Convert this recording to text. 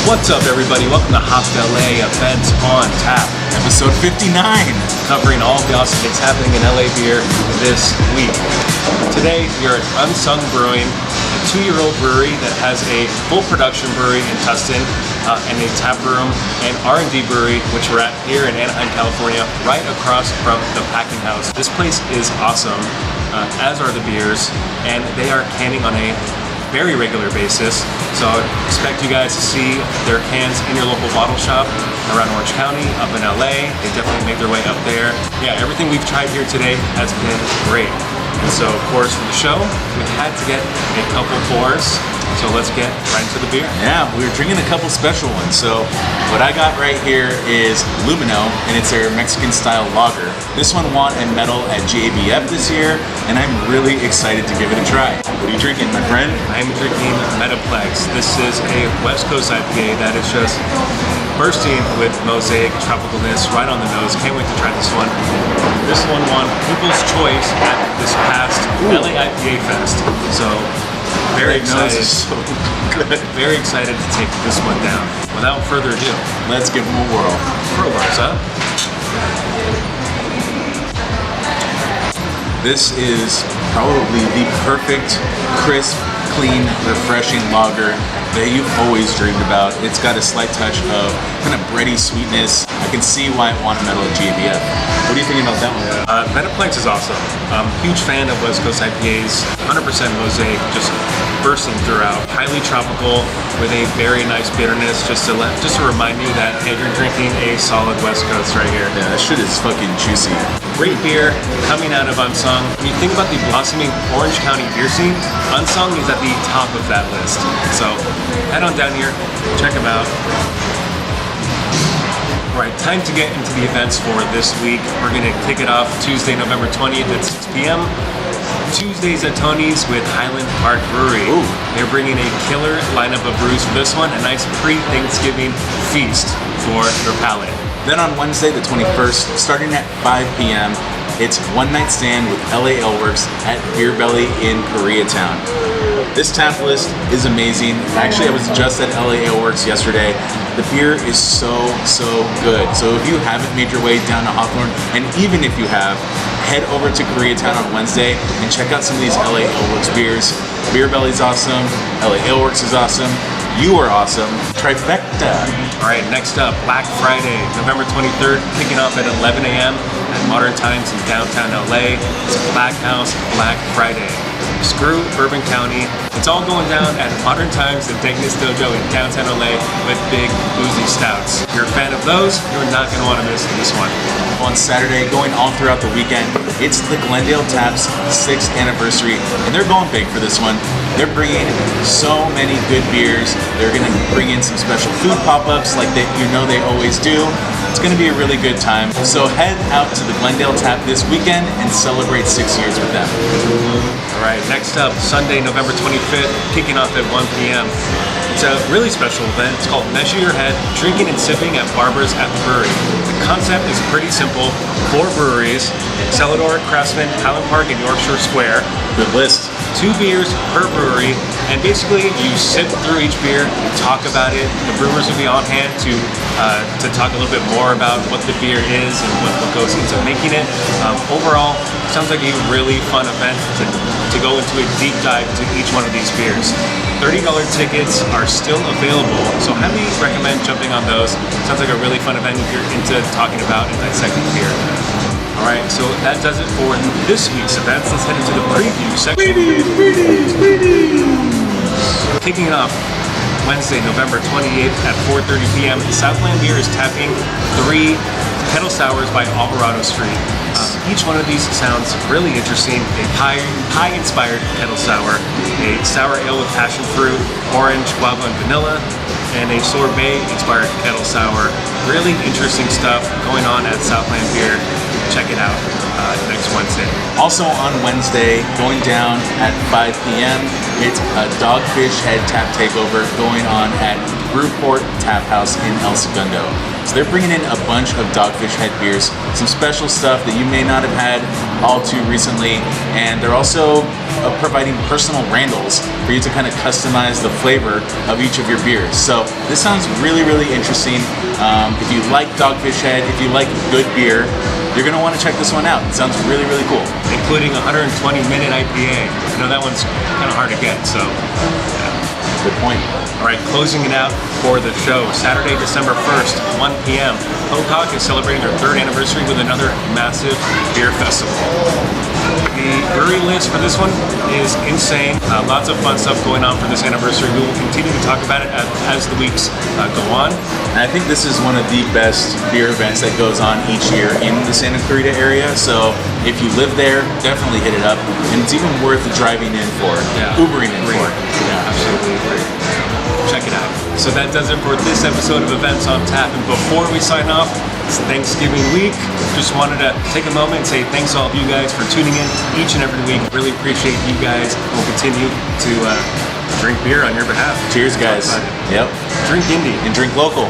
What's up, everybody? Welcome to DTLA Events on Tap, episode 59, covering all the awesome things happening in LA beer this week. Today, we are at Unsung Brewing, a 2-year-old brewery that has a full production brewery in Tustin and a taproom and R&D brewery, which we're at here in Anaheim, California, right across from the packing house. This place is awesome, as are the beers, and they are canning on a very regular basis, so I would expect you guys to see their cans in your local bottle shop around Orange County, up in LA. They definitely make their way up there. Yeah, everything we've tried here today has been great. And so, of course, for the show, we had to get a couple pours. So let's get right into the beer. Yeah, we were drinking a couple special ones. So what I got right here is Lumino, and it's their Mexican-style lager. This one won a medal at GABF this year, and I'm really excited to give it a try. What are you drinking, my friend? I'm drinking Metaplex. This is a West Coast IPA that is just bursting with mosaic tropicalness right on the nose. Can't wait to try this one. This one won People's Choice at this past LA IPA Fest. So very excited. So good. Very excited to take this one down. Without further ado, let's give them a whirl. Crowbars up. This is probably the perfect, crisp, clean, refreshing lager that you've always dreamed about. It's got a slight touch of kind of bready sweetness. I can see why it won a medal at GABF. What do you think about that one? Metaplex is awesome. Huge fan of West Coast IPAs. 100% mosaic, just bursting throughout. Highly tropical with a very nice bitterness. Just to remind you that hey, you're drinking a solid West Coast right here. Yeah, that shit is fucking juicy. Great beer coming out of Unsung. When you think about the blossoming Orange County beer scene, Unsung is at the top of that list. So head on down here, check them out. Alright, time to get into the events for this week. We're going to kick it off Tuesday, November 20th at 6 p.m. Tuesdays at Tony's with Highland Park Brewery. Ooh. They're bringing a killer lineup of brews for this one, a nice pre-Thanksgiving feast for your palate. Then on Wednesday the 21st, starting at 5 p.m., it's One Night Stand with LA Ale Works at Beer Belly in Koreatown. This tap list is amazing. Actually, I was just at LA Ale Works yesterday. The beer is so good. So if you haven't made your way down to Hawthorne, and even if you have, head over to Koreatown on Wednesday and check out some of these LA Ale Works beers. Beer Belly's awesome. LA Ale Works is awesome. You are awesome. Trifecta. All right, next up, Black Friday, November 23rd, kicking off at 11 a.m. at Modern Times in downtown LA. It's Black House Black Friday. Screw Bourbon County. It's all going down at Modern Times and Technics Dojo in downtown LA with big boozy stouts. If you're a fan of those, you're not going to want to miss this one. On Saturday, going all throughout the weekend, it's the Glendale Tap's 6th anniversary, and they're going big for this one. They're bringing so many good beers. They're going to bring in some special food pop-ups like they always do. It's going to be a really good time. So head out to the Glendale Tap this weekend and celebrate 6 years with them. All right, next up, Sunday, November 25th, kicking off at 1 p.m. It's a really special event. It's called Measure Your Head, Drinking and Sipping at Barbers at the Brewery. The concept is pretty simple. 4 breweries, Celador, Craftsman, Highland Park, and Yorkshire Square. Good list. 2 beers per brewery, and basically you sip through each beer, you talk about it. The brewers will be on hand to talk a little bit more about what the beer is and what goes into making it. Overall, sounds like a really fun event to go into a deep dive to each one of these beers. $30 tickets are still available, so highly recommend jumping on those. Sounds like a really fun event if you're into talking about and dissecting beer. Alright, so that does it for this week's events. Let's head into the preview section. Kicking it off Wednesday, November 28th at 4:30 p.m. Southland Beer is tapping 3 kettle sours by Alvarado Street. Each one of these sounds really interesting. A pie-inspired kettle sour, a sour ale with passion fruit, orange, guava, and vanilla, and a sorbet-inspired kettle sour. Really interesting stuff going on at Southland Beer. Check it out next Wednesday. Also on Wednesday, going down at 5 p.m., it's a Dogfish Head Tap Takeover going on at Brewport Tap House in El Segundo. So they're bringing in a bunch of Dogfish Head beers, some special stuff that you may not have had all too recently, and they're also of providing personal Randalls for you to kind of customize the flavor of each of your beers. So this sounds really, really interesting. If you like Dogfish Head, if you like good beer, you're going to want to check this one out. It sounds really, really cool. Including 120-minute IPA. You know, that one's kind of hard to get, so yeah. Good point. All right, closing it out for the show. Saturday, December 1st, 1 p.m. Pocock is celebrating their 3rd anniversary with another massive beer festival. The brewery list for this one is insane. Lots of fun stuff going on for this anniversary. We will continue to talk about it as the weeks go on. And I think this is one of the best beer events that goes on each year in the Santa Clarita area. So if you live there, definitely hit it up. And it's even worth driving in for, Ubering in for. Yeah, absolutely agree. Check it out. So that does it for this episode of Events on Tap. And before we sign off, it's Thanksgiving week. Just wanted to take a moment and say thanks to all of you guys for tuning in each and every week. Really appreciate you guys. We'll continue to drink beer on your behalf. Cheers, guys. Yep. Drink indie. And drink local.